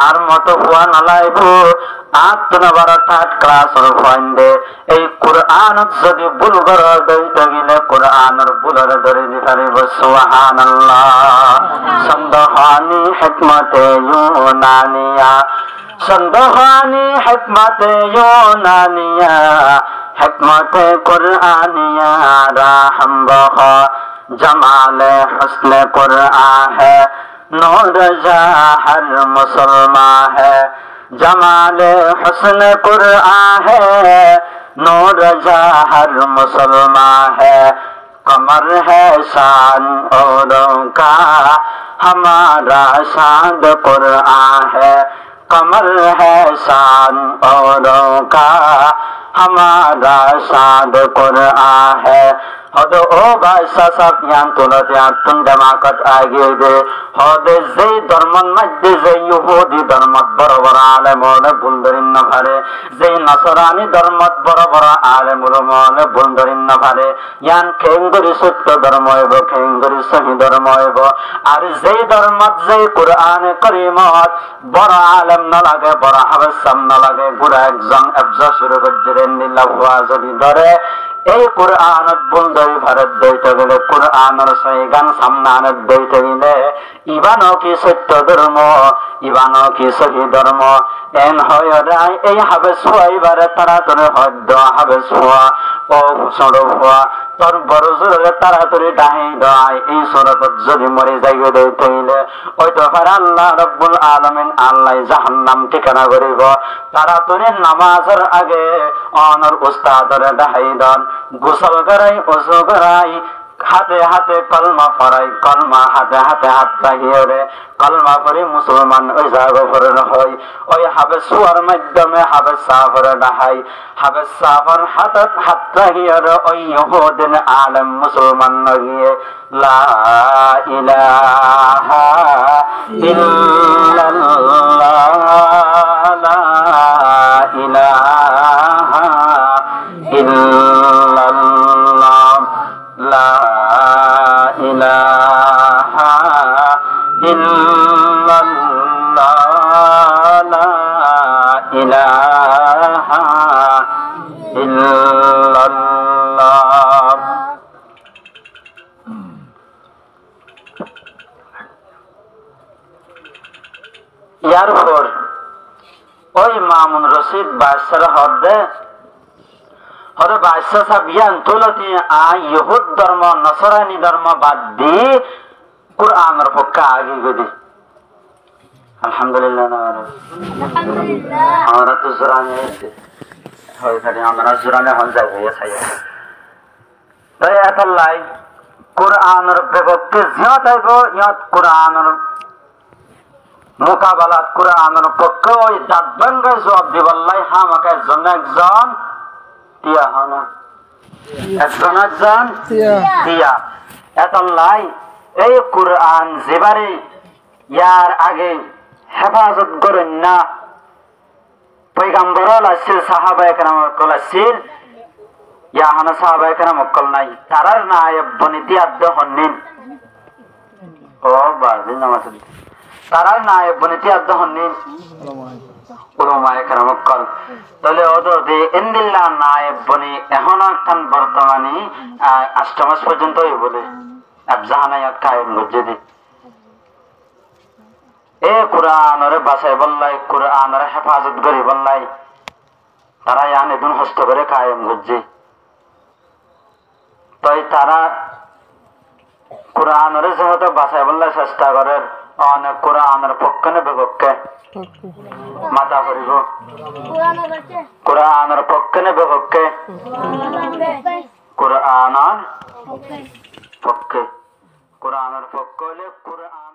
আর মতো হুয়া নালাইব আত্মনবার থার্ড ক্লাসের ফাইন্ডে এই কোরআন যদি ভুল করে দইতে গেলে কোরআনের ভুলের ধরে দিতে সুবহানাল্লাহ সন্দহানি হিকমতে ইউনানিয়া সন্দহানি হিকমতে ইউনানিয়া হিকমতে কুরআনিয়া রাহম বখা জমালে हुस्न कुरआन है नूर हर मुसलमान है जमाले हुस्न कुरआन है नूर हर मुसलमान है कमर है शान औरों का हमारा शान कुरआन है कमर है शान औरों का हमारा शान कुरआन है হদ ও বাদশা সাহেব ইয়ান তোলাতে আত্মন জামাকাত আগে দে হদে যেই ধর্মন মধ্যে যে ইহুদি ধর্মত বড় বড় আলেম হলে ভুল ধরিন না পারে যেই নাসরানি ধর্মত বড় বড় আলেম হলে ভুল ধরিন না পারে ইয়ান খেঙ্গরি সত্য ধর্ম হইব খেঙ্গরি সহি ধর্ম হইব আর যেই ধর্মত যেই কোরআনে করিমত বড় আলেম না লাগে বড় হাফেজ না লাগে গুড়া একজন আফজা শুরু করে নিল্লাহ যদি ধরে এই কোরআনত বন্ধই ভারত দইতে গেলে কোরআনের সৈগান সামনানত দইতে গেলে ইবানো কি সত্য ধর্ম ইবানো কি সহি ধর্ম এন হয় রায় এই হাবেস হইবারে তাড়াতাড়ি হদ্দ হাবেস হওয়া ও সড় হওয়া তোর বড় জোরে তাড়াতাড়ি ডাহি দেয় এই সড়কত যদি মরে যাইবে দইতে গেলে ওই তো আল্লাহ রব্বুল আলামিন আল্লাহ জাহান্নাম ঠিকানা করিব তাড়াতাড়ি নামাজের আগে অনর উস্তাদরে ডাহাই দেন গোসল করাই ওযু করাই হাতে হাতে কলমা পড়াই কলমা হাতে হাতে হাত লাগিয়ে রে কলমা পড়ে মুসলমান ওই জায়গা পড়ে হয় ওই হাবেস হওয়ার মাধ্যমে হাবেস সাফরে ডাহাই হাবেস সাফর হাতে হাত লাগিয়ে রে ওই ইহুদিন আলেম মুসলমান লাগিয়ে লা ইলাহা ইল্লাল্লাহ লা ইলাহা ইল্লাল্লাহ লা ইলাহা ইল্লাল্লাহ লা ইলাহা ইল্লাল্লাহ ইয়ারপর ওই মামুন রশিদ বাদশার হদে হরে বাদশাহ সাহেব ইয়ান তোলতি ইহুদ ধর্ম নসরানি ধর্ম বাদ দি কোরআনের পক্ষে আগে গদি আলহামদুলিল্লাহ আমরা তো জোরানে হয় খালি আমরা জোরানে হন যাবো তাই এত লাই কোরআনের বিপক্ষে জিয়াত আইব ইয়াত কোরআনের মোকাবেলাত কোরআনের পক্ষে ওই দাঁতভাঙ্গায় জবাব দিবাল্লাই হামাকে জন্য একজন তিয়া হন একজন একজন তিয়া এত লাই এই কোরআন যেবারে ইয়ার আগে হেফাজত করেন না পয়গাম্বর আসছিল সাহাবায়ে কেরাম আসছিল ইয়া হানা সাহাবায়ে কেরাম নাই তারার নায়েব বনিতি আদ্দ হন্নিন ও বাজিন নামাজ তারার নায়েব বনিতি আদ্দ হন্নিন উলামায়ে কেরাম তাহলে ওদের দে ইন্দিল্লাহ নায়েব বনি এখন একখান বর্তমানে 8 মাস পর্যন্তই বলে আবজাহানায়াত কায়েম মসজিদে এ কোরআনের বাসায় বললাই কোরআনের হেফাজত করি বললাই তারা ইয়ান এদিন হস্ত করে কায়েম করছে তাই তারা কোরআনের যেহেতু বাসায় বললাই চেষ্টা করে অনেক কোরআনের পক্ষে নে বিপক্ষে মাথা করিব কোরআনের পক্ষে নে বিপক্ষে কোরআনের পক্ষে কোরআনের পক্ষে হলে কোরআন